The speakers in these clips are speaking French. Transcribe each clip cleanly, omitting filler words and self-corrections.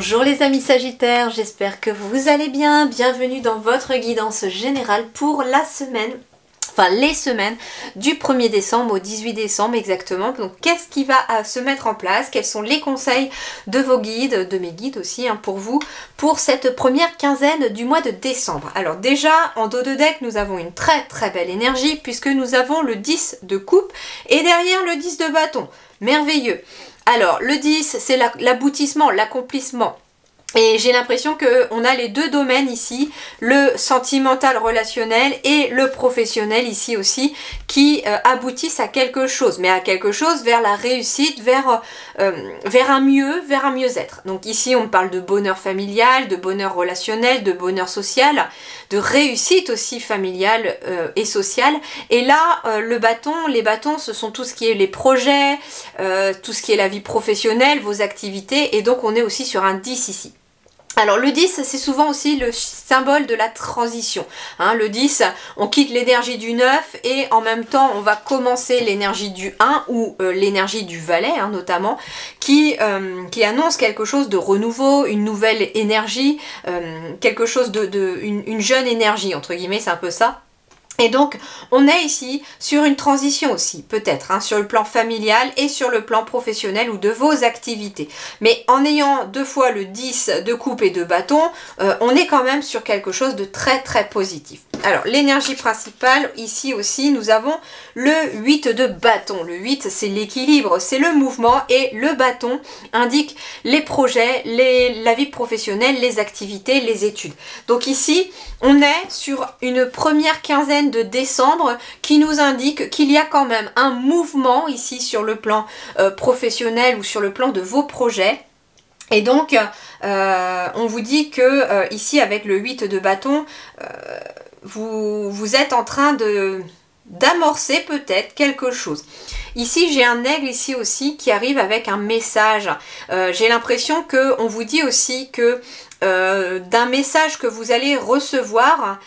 Bonjour les amis Sagittaires, j'espère que vous allez bien. Bienvenue dans votre guidance générale pour la semaine, enfin les semaines du 1er décembre au 18 décembre exactement. Donc qu'est-ce qui va se mettre en place? Quels sont les conseils de vos guides, de mes guides aussi pour vous, pour cette première quinzaine du mois de décembre? Alors déjà, en dos de deck, nous avons une très belle énergie puisque nous avons le 10 de coupe et derrière le 10 de bâton. Merveilleux! Alors, le 10, c'est l'aboutissement, l'accomplissement. Et j'ai l'impression qu'on a les deux domaines ici, le sentimental relationnel et le professionnel ici aussi, qui aboutissent à quelque chose, mais à quelque chose vers la réussite, vers un mieux-être. Donc ici on parle de bonheur familial, de bonheur relationnel, de bonheur social, de réussite aussi familiale et sociale. Et là, les bâtons, ce sont tout ce qui est les projets, tout ce qui est la vie professionnelle, vos activités, et donc on est aussi sur un 10 ici. Alors le 10, c'est souvent aussi le symbole de la transition. Le 10, on quitte l'énergie du 9 et en même temps, on va commencer l'énergie du 1 ou l'énergie du valet notamment, qui annonce quelque chose de renouveau, une nouvelle énergie, quelque chose une jeune énergie, entre guillemets, c'est un peu ça. Et donc, on est ici sur une transition aussi, peut-être, sur le plan familial et sur le plan professionnel ou de vos activités. Mais en ayant deux fois le 10 de coupe et de bâton, on est quand même sur quelque chose de très positif. Alors, l'énergie principale, ici aussi, nous avons le 8 de bâton. Le 8, c'est l'équilibre, c'est le mouvement et le bâton indique les projets, la vie professionnelle, les activités, les études. Donc ici, on est sur une première quinzaine de décembre qui nous indique qu'il y a quand même un mouvement ici sur le plan professionnel ou sur le plan de vos projets. Et donc, on vous dit que ici, avec le 8 de bâton, vous êtes en train d'amorcer peut-être quelque chose. Ici, j'ai un aigle ici aussi qui arrive avec un message. J'ai l'impression qu'on vous dit aussi que d'un message que vous allez recevoir,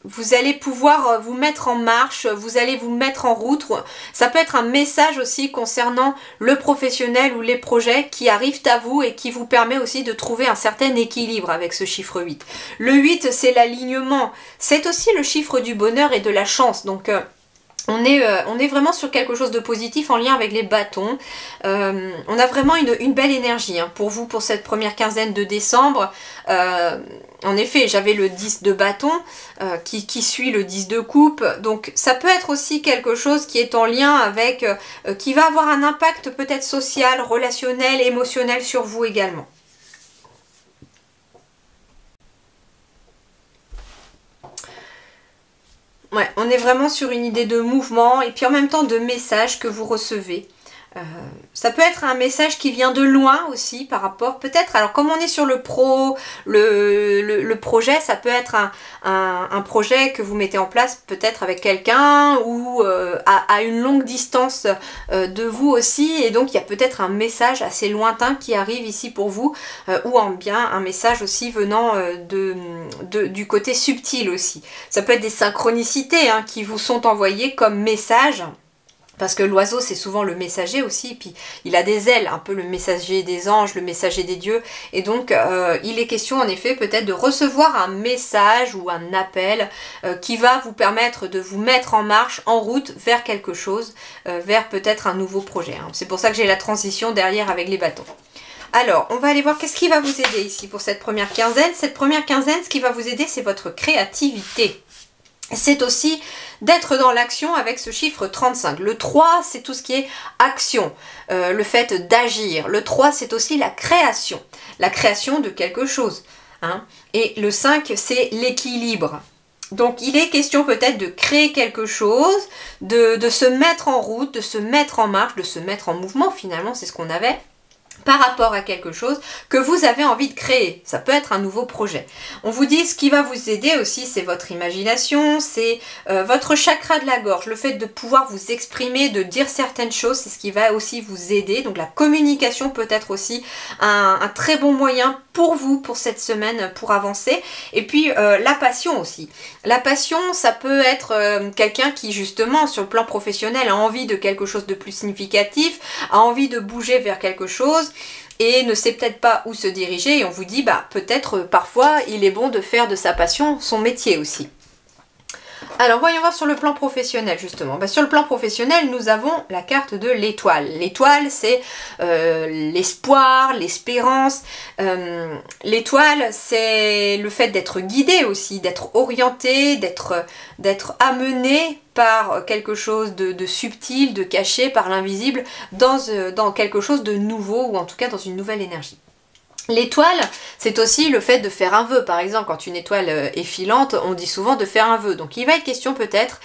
vous allez pouvoir vous mettre en marche, vous allez vous mettre en route. Ça peut être un message aussi concernant le professionnel ou les projets qui arrivent à vous et qui vous permet aussi de trouver un certain équilibre avec ce chiffre 8. Le 8, c'est l'alignement. C'est aussi le chiffre du bonheur et de la chance. Donc, on est vraiment sur quelque chose de positif en lien avec les bâtons. On a vraiment une belle énergie pour vous pour cette première quinzaine de décembre. En effet, j'avais le 10 de bâton qui suit le 10 de coupe. Donc ça peut être aussi quelque chose qui est en lien avec, qui va avoir un impact peut-être social, relationnel, émotionnel sur vous également. Ouais, on est vraiment sur une idée de mouvement et puis en même temps de message que vous recevez. Ça peut être un message qui vient de loin aussi par rapport peut-être, alors comme on est sur le projet, ça peut être un projet que vous mettez en place peut-être avec quelqu'un ou à une longue distance de vous aussi, et donc il y a peut-être un message assez lointain qui arrive ici pour vous ou bien un message aussi venant du côté subtil aussi. Ça peut être des synchronicités qui vous sont envoyées comme message. Parce que l'oiseau, c'est souvent le messager aussi, puis il a des ailes, un peu le messager des anges, le messager des dieux. Et donc, il est question en effet peut-être de recevoir un message ou un appel qui va vous permettre de vous mettre en marche, en route vers quelque chose, vers peut-être un nouveau projet. C'est pour ça que j'ai la transition derrière avec les bâtons. Alors, on va aller voir qu'est-ce qui va vous aider ici pour cette première quinzaine. Cette première quinzaine, ce qui va vous aider, c'est votre créativité. C'est aussi d'être dans l'action avec ce chiffre 35. Le 3, c'est tout ce qui est action, le fait d'agir. Le 3, c'est aussi la création de quelque chose. Et le 5, c'est l'équilibre. Donc, il est question peut-être de créer quelque chose, de se mettre en route, de se mettre en marche, de se mettre en mouvement, finalement, c'est ce qu'on avait. par rapport à quelque chose que vous avez envie de créer. Ça peut être un nouveau projet. On vous dit ce qui va vous aider aussi, c'est votre imagination, c'est votre chakra de la gorge, le fait de pouvoir vous exprimer, de dire certaines choses, c'est ce qui va aussi vous aider. Donc la communication peut être aussi un très bon moyen pour vous, pour cette semaine, pour avancer. Et puis la passion aussi. La passion, ça peut être quelqu'un qui justement, sur le plan professionnel, a envie de quelque chose de plus significatif, a envie de bouger vers quelque chose, et ne sait peut-être pas où se diriger, et on vous dit bah peut-être parfois il est bon de faire de sa passion son métier aussi. Alors voyons voir sur le plan professionnel justement. Bah, sur le plan professionnel, nous avons la carte de l'étoile. L'étoile, c'est l'espoir, l'espérance. L'étoile, c'est le fait d'être guidé aussi, d'être orienté, d'être amené par quelque chose de subtil, de caché, par l'invisible, dans quelque chose de nouveau, ou en tout cas dans une nouvelle énergie. L'étoile, c'est aussi le fait de faire un vœu. Par exemple, quand une étoile est filante, on dit souvent de faire un vœu. Donc il va être question peut-être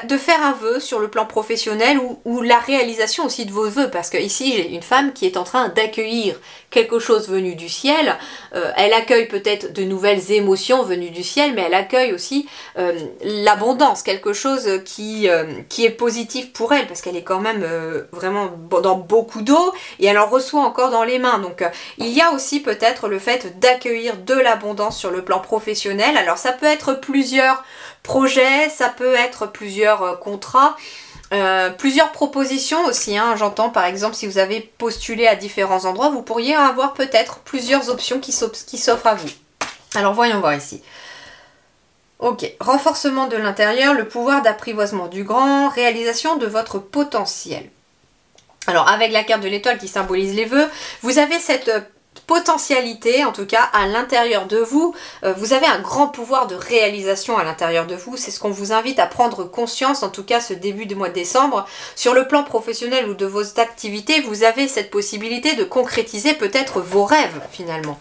de faire un vœu sur le plan professionnel ou la réalisation aussi de vos vœux. Parce que ici, j'ai une femme qui est en train d'accueillir quelque chose venu du ciel. Elle accueille peut-être de nouvelles émotions venues du ciel, mais elle accueille aussi l'abondance, quelque chose qui est positif pour elle, parce qu'elle est quand même vraiment dans beaucoup d'eau, et elle en reçoit encore dans les mains. Donc il y a aussi peut-être le fait d'accueillir de l'abondance sur le plan professionnel. Alors ça peut être plusieurs projets, ça peut être plusieurs contrats, plusieurs propositions aussi, hein. J'entends par exemple si vous avez postulé à différents endroits, vous pourriez avoir peut-être plusieurs options qui s'offrent à vous. Alors voyons voir ici. Ok, renforcement de l'intérieur, le pouvoir d'apprivoisement du grand, réalisation de votre potentiel. Alors avec la carte de l'étoile qui symbolise les vœux, vous avez cette potentialité, en tout cas à l'intérieur de vous, vous avez un grand pouvoir de réalisation à l'intérieur de vous. C'est ce qu'on vous invite à prendre conscience, en tout cas ce début de mois de décembre. Sur le plan professionnel ou de vos activités, vous avez cette possibilité de concrétiser peut-être vos rêves finalement.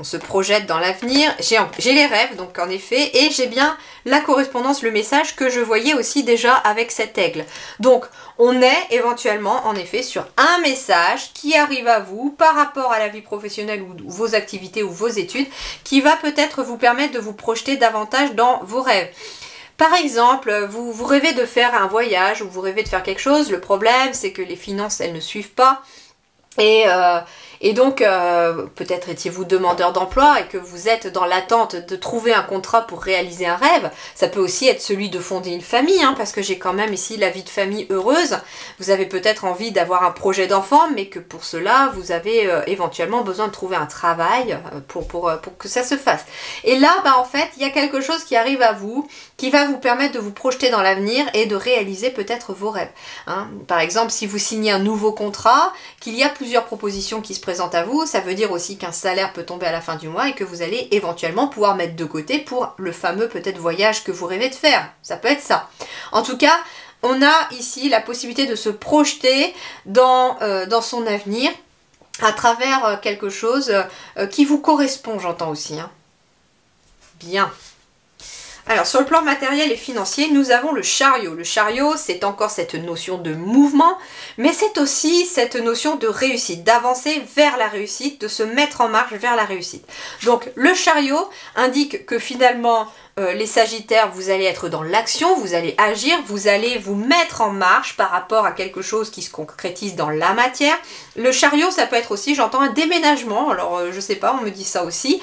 On se projette dans l'avenir, j'ai les rêves donc en effet, et j'ai bien la correspondance, le message que je voyais aussi déjà avec cet aigle. Donc on est éventuellement en effet sur un message qui arrive à vous par rapport à la vie professionnelle ou vos activités ou vos études, qui va peut-être vous permettre de vous projeter davantage dans vos rêves. Par exemple, vous rêvez de faire un voyage ou vous rêvez de faire quelque chose, le problème c'est que les finances elles ne suivent pas. Et donc, peut-être étiez-vous demandeur d'emploi et que vous êtes dans l'attente de trouver un contrat pour réaliser un rêve. Ça peut aussi être celui de fonder une famille, hein, parce que j'ai quand même ici la vie de famille heureuse. Vous avez peut-être envie d'avoir un projet d'enfant, mais que pour cela, vous avez éventuellement besoin de trouver un travail pour que ça se fasse. Et là, en fait, il y a quelque chose qui arrive à vous, qui va vous permettre de vous projeter dans l'avenir et de réaliser peut-être vos rêves. Hein. Par exemple, si vous signez un nouveau contrat, qu'il y a plusieurs propositions qui se présentent à vous, ça veut dire aussi qu'un salaire peut tomber à la fin du mois et que vous allez éventuellement pouvoir mettre de côté pour le fameux peut-être voyage que vous rêvez de faire. Ça peut être ça. En tout cas, on a ici la possibilité de se projeter dans son avenir à travers quelque chose qui vous correspond, j'entends aussi. Hein. Bien. Alors sur le plan matériel et financier, nous avons le chariot. Le chariot, c'est encore cette notion de mouvement, mais c'est aussi cette notion de réussite, d'avancer vers la réussite, de se mettre en marche vers la réussite. Donc le chariot indique que finalement, les Sagittaires, vous allez être dans l'action, vous allez agir, vous allez vous mettre en marche par rapport à quelque chose qui se concrétise dans la matière. Le chariot, ça peut être aussi, j'entends, un déménagement. Alors je sais pas, on me dit ça aussi.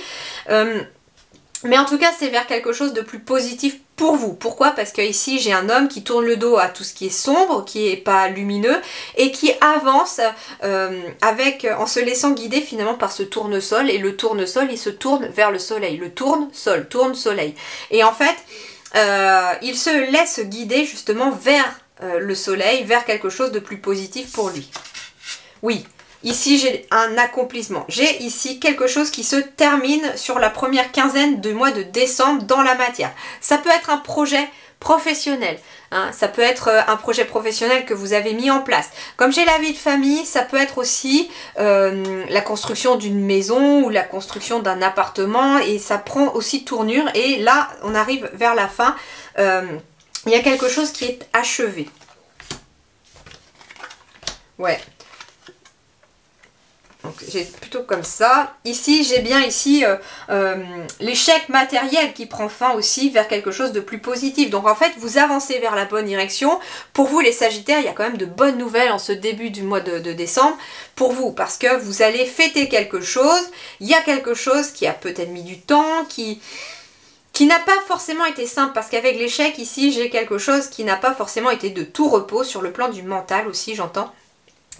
Mais en tout cas, c'est vers quelque chose de plus positif pour vous. Pourquoi? Parce que ici, j'ai un homme qui tourne le dos à tout ce qui est sombre, qui n'est pas lumineux, et qui avance en se laissant guider finalement par ce tournesol. Et le tournesol, il se tourne vers le soleil. Le tourne-sol, tourne-soleil. Et en fait, il se laisse guider justement vers le soleil, vers quelque chose de plus positif pour lui. Oui. Ici, j'ai un accomplissement. J'ai ici quelque chose qui se termine sur la première quinzaine du mois de décembre dans la matière. Ça peut être un projet professionnel. Hein, ça peut être un projet professionnel que vous avez mis en place. Comme j'ai la vie de famille, ça peut être aussi la construction d'une maison ou la construction d'un appartement. Et ça prend aussi tournure. Et là, on arrive vers la fin. Il y a quelque chose qui est achevé. Ouais. Donc j'ai plutôt comme ça. Ici, j'ai bien ici l'échec matériel qui prend fin aussi vers quelque chose de plus positif. Donc en fait, vous avancez vers la bonne direction. Pour vous, les Sagittaires, il y a quand même de bonnes nouvelles en ce début du mois de décembre. Pour vous, parce que vous allez fêter quelque chose. Il y a quelque chose qui a peut-être mis du temps, qui n'a pas forcément été simple. Parce qu'avec l'échec, ici, j'ai quelque chose qui n'a pas forcément été de tout repos. Sur le plan du mental aussi, j'entends.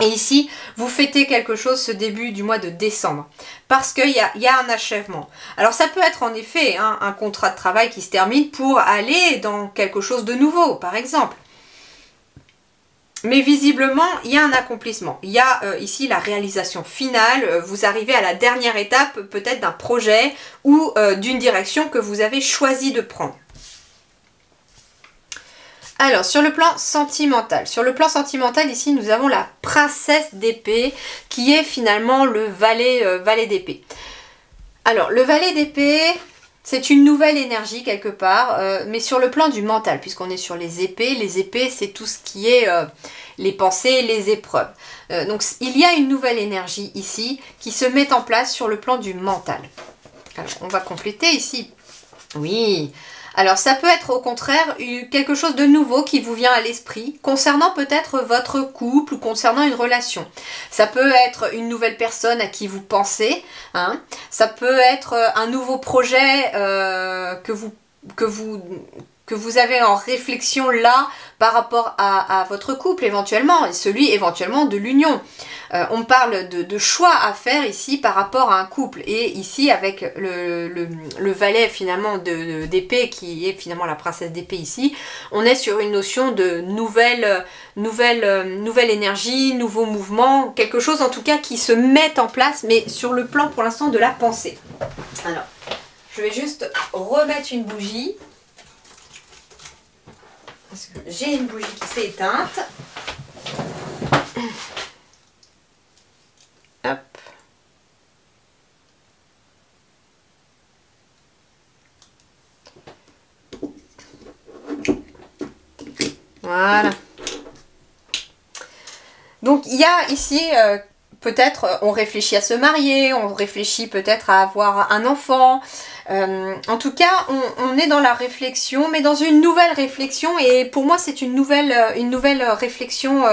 Et ici, vous fêtez quelque chose ce début du mois de décembre, parce qu'il y a un achèvement. Alors ça peut être en effet un contrat de travail qui se termine pour aller dans quelque chose de nouveau, par exemple. Mais visiblement, il y a un accomplissement. Il y a ici la réalisation finale. Vous arrivez à la dernière étape peut-être d'un projet ou d'une direction que vous avez choisi de prendre. Alors, sur le plan sentimental. Sur le plan sentimental, ici, nous avons la princesse d'épée, qui est finalement le valet d'épée. Alors, le valet d'épée, c'est une nouvelle énergie quelque part, mais sur le plan du mental, puisqu'on est sur les épées, c'est tout ce qui est les pensées, les épreuves. Donc, il y a une nouvelle énergie ici, qui se met en place sur le plan du mental. Alors, on va compléter ici. Oui. Alors ça peut être au contraire quelque chose de nouveau qui vous vient à l'esprit concernant peut-être votre couple ou concernant une relation. Ça peut être une nouvelle personne à qui vous pensez, hein. Ça peut être un nouveau projet que vous avez en réflexion là par rapport à votre couple éventuellement et celui éventuellement de l'union. On parle de choix à faire ici par rapport à un couple et ici avec le valet finalement d'épée qui est finalement la princesse d'épée ici, on est sur une notion de nouvelle énergie, nouveau mouvement, quelque chose en tout cas qui se met en place mais sur le plan pour l'instant de la pensée. Alors, je vais juste remettre une bougie. Parce que j'ai une bougie qui s'est éteinte. Hop. Voilà. Donc il y a ici peut-être on réfléchit à se marier, on réfléchit peut-être à avoir un enfant. En tout cas, on est dans la réflexion, mais dans une nouvelle réflexion. Et pour moi, c'est une nouvelle réflexion,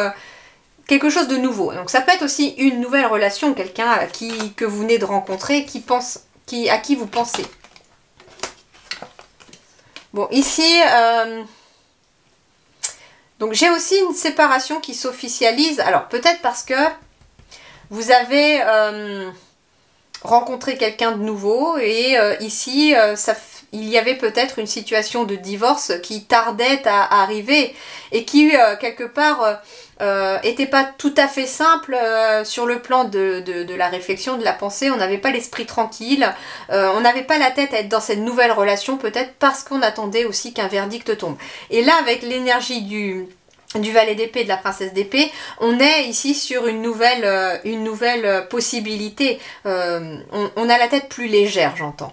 quelque chose de nouveau. Donc ça peut être aussi une nouvelle relation, quelqu'un que vous venez de rencontrer, à qui vous pensez. Bon, ici, donc j'ai aussi une séparation qui s'officialise. Alors peut-être parce que vous avez rencontrer quelqu'un de nouveau et ici il y avait peut-être une situation de divorce qui tardait à arriver et qui quelque part était pas tout à fait simple sur le plan de la réflexion, de la pensée. On n'avait pas l'esprit tranquille, on n'avait pas la tête à être dans cette nouvelle relation peut-être parce qu'on attendait aussi qu'un verdict tombe. Et là avec l'énergie du valet d'épée, de la princesse d'épée, on est ici sur une nouvelle possibilité. On a la tête plus légère, j'entends.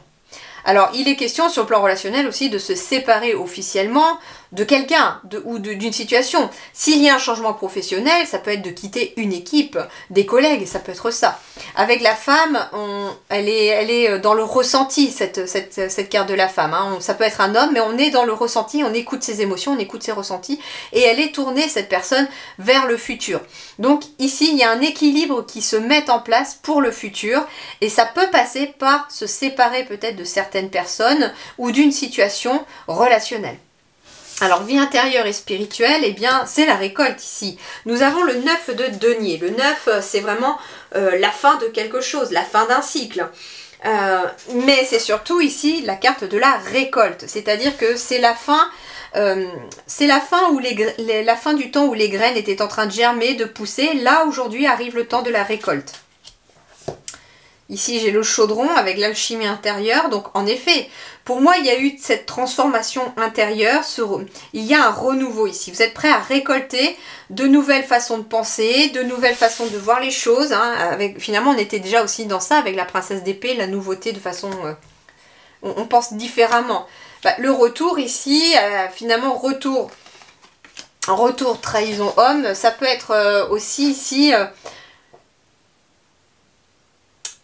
Alors, il est question sur le plan relationnel aussi de se séparer officiellement de quelqu'un ou d'une situation. S'il y a un changement professionnel, ça peut être de quitter une équipe, des collègues, ça peut être ça. Avec la femme, elle est dans le ressenti, cette carte de la femme. Hein. Ça peut être un homme, mais on est dans le ressenti, on écoute ses émotions, on écoute ses ressentis, et elle est tournée, cette personne, vers le futur. Donc ici, il y a un équilibre qui se met en place pour le futur, et ça peut passer par se séparer peut-être de certaines personnes ou d'une situation relationnelle. Alors, vie intérieure et spirituelle, eh bien, c'est la récolte ici. Nous avons le 9 de denier. Le 9, c'est vraiment la fin de quelque chose, la fin d'un cycle. Mais c'est surtout ici la carte de la récolte. C'est-à-dire que c'est la fin... la fin du temps où les graines étaient en train de germer, de pousser. Là, aujourd'hui, arrive le temps de la récolte. Ici, j'ai le chaudron avec l'alchimie intérieure. Donc, en effet, pour moi, il y a eu cette transformation intérieure. Il y a un renouveau ici. Vous êtes prêts à récolter de nouvelles façons de penser, de nouvelles façons de voir les choses. Hein, finalement, on était déjà aussi dans ça avec la princesse d'épée, la nouveauté de façon... on pense différemment. Bah, le retour ici, finalement, retour trahison homme, ça peut être aussi ici...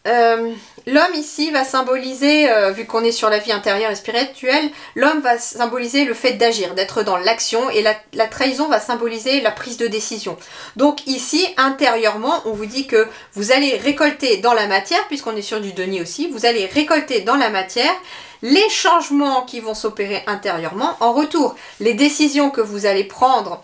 l'homme ici va symboliser, vu qu'on est sur la vie intérieure et spirituelle, l'homme va symboliser le fait d'agir, d'être dans l'action, et la trahison va symboliser la prise de décision. Donc ici, intérieurement, on vous dit que vous allez récolter dans la matière, puisqu'on est sur du denier aussi, vous allez récolter dans la matière les changements qui vont s'opérer intérieurement. En retour, les décisions que vous allez prendre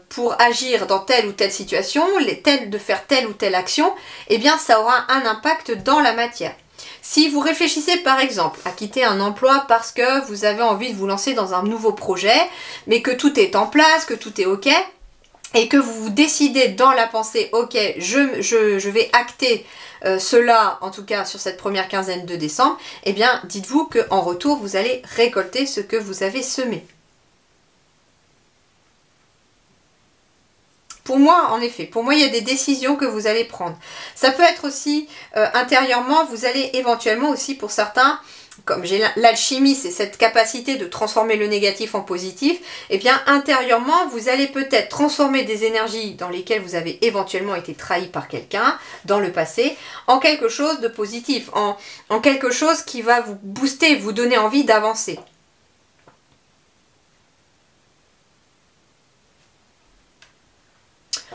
pour agir dans telle ou telle situation, de faire telle ou telle action, eh bien ça aura un impact dans la matière. Si vous réfléchissez par exemple à quitter un emploi parce que vous avez envie de vous lancer dans un nouveau projet, mais que tout est en place, que tout est ok, et que vous décidez dans la pensée, ok, je vais acter cela, en tout cas sur cette première quinzaine de décembre, eh bien dites-vous qu'en retour, vous allez récolter ce que vous avez semé. Pour moi, en effet, pour moi, il y a des décisions que vous allez prendre. Ça peut être aussi, intérieurement, vous allez éventuellement aussi, pour certains, comme j'ai l'alchimie, c'est cette capacité de transformer le négatif en positif, et bien intérieurement, vous allez peut-être transformer des énergies dans lesquelles vous avez éventuellement été trahi par quelqu'un dans le passé, en quelque chose de positif, en quelque chose qui va vous booster, vous donner envie d'avancer.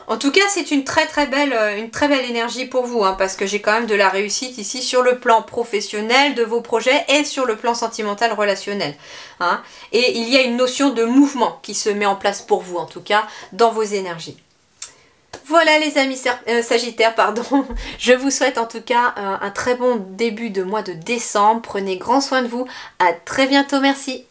En tout cas, c'est une très belle énergie pour vous, hein, parce que j'ai quand même de la réussite ici sur le plan professionnel de vos projets et sur le plan sentimental relationnel. Hein. Et il y a une notion de mouvement qui se met en place pour vous, en tout cas, dans vos énergies. Voilà les amis Sagittaires, pardon. Je vous souhaite en tout cas un très bon début de mois de décembre. Prenez grand soin de vous. À très bientôt, merci.